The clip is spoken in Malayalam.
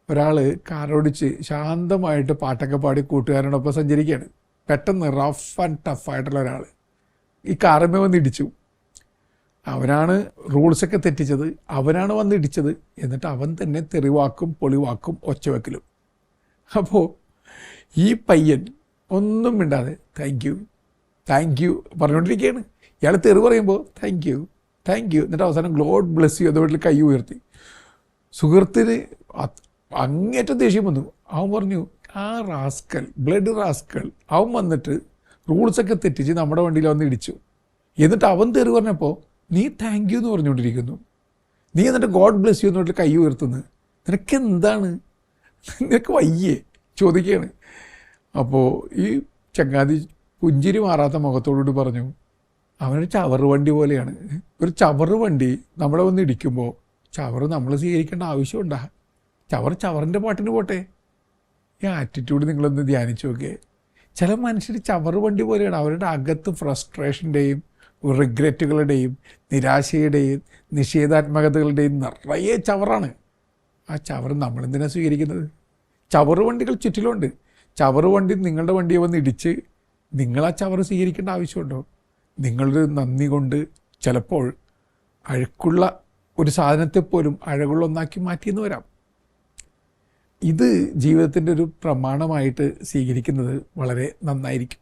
ഒരാൾ കാറോടിച്ച് ശാന്തമായിട്ട് പാട്ടൊക്കെ പാടി കൂട്ടുകാരനോടൊപ്പം സഞ്ചരിക്കുകയാണ്. പെട്ടെന്ന് റഫ് ആൻഡ് ടഫായിട്ടുള്ള ഒരാൾ ഈ കാറിന്മേൽ വന്ന് ഇടിച്ചു. അവനാണ് റൂൾസൊക്കെ തെറ്റിച്ചത്, അവനാണ് വന്ന് ഇടിച്ചത്. എന്നിട്ട് അവൻ തന്നെ തെറിവാക്കും പൊളിവാക്കും ഒച്ചവെക്കലും. അപ്പോൾ ഈ പയ്യൻ ഒന്നും മിണ്ടാതെ താങ്ക് യു പറഞ്ഞുകൊണ്ടിരിക്കുകയാണ്. ഇയാൾ തെറി പറയുമ്പോൾ താങ്ക് യു. എന്നിട്ട് അവസാനം ഗോഡ് ബ്ലെസ് യു എന്ന വീട്ടിൽ കൈ ഉയർത്തി. സുഹൃത്തിന് അങ്ങേറ്റം ദേഷ്യം വന്നു. അവൻ പറഞ്ഞു, ആ റാസ്കൽ, ബ്ലഡ് റാസ്കൽ, അവൻ വന്നിട്ട് റൂൾസൊക്കെ തെറ്റിച്ച് നമ്മുടെ വണ്ടിയിൽ വന്ന് ഇടിച്ചു. എന്നിട്ട് അവൻ തെറി പറഞ്ഞപ്പോൾ നീ താങ്ക് യു എന്ന് പറഞ്ഞുകൊണ്ടിരിക്കുന്നു. നീ എന്നിട്ട് ഗോഡ് ബ്ലെസ് യു എന്ന് പറഞ്ഞിട്ട് കൈ ഉയർത്തുന്നു. നിനക്കെന്താണ്? നിനക്ക് വയ്യേ ചോദിക്കുകയാണ്. അപ്പോൾ ഈ ചങ്ങാതി പുഞ്ചിരി മാറാത്ത മുഖത്തോടുകൂടി പറഞ്ഞു, അവനൊരു ചവറ് വണ്ടി പോലെയാണ്. ഒരു ചവറ് വണ്ടി നമ്മളെ വന്ന് ഇടിക്കുമ്പോൾ ചവറ് നമ്മൾ സ്വീകരിക്കേണ്ട ആവശ്യമുണ്ടാ? ചവറിൻ്റെ പാട്ടിന് പോട്ടെ. ഈ ആറ്റിറ്റ്യൂഡ് നിങ്ങളൊന്ന് ധ്യാനിച്ചു നോക്കിയേ. ചില മനുഷ്യർ ചവറ് വണ്ടി പോലെയാണ്. അവരുടെ അകത്ത് ഫ്രസ്ട്രേഷൻ്റെയും റിഗ്രറ്റുകളുടെയും നിരാശയുടെയും നിഷേധാത്മകതകളുടെയും നിറയെ ചവറാണ്. ആ ചവറ് നമ്മളെന്തിനാണ് സ്വീകരിക്കുന്നത്? ചവറ് വണ്ടികൾ ചുറ്റിലുണ്ട്. ചവറ് വണ്ടി നിങ്ങളുടെ വണ്ടിയെ വന്ന് ഇടിച്ച് നിങ്ങൾ ആ ചവറ് സ്വീകരിക്കേണ്ട ആവശ്യമുണ്ടോ? നിങ്ങളൊരു നന്ദി കൊണ്ട് ചിലപ്പോൾ അഴുക്കുള്ള ഒരു സാധനത്തെപ്പോലും അഴകുള്ള ഒന്നാക്കി മാറ്റിയെന്ന് വരാം. ഇത് ജീവിതത്തിൻ്റെ ഒരു പ്രമാണമായിട്ട് സ്വീകരിക്കുന്നത് വളരെ നന്നായിരിക്കും.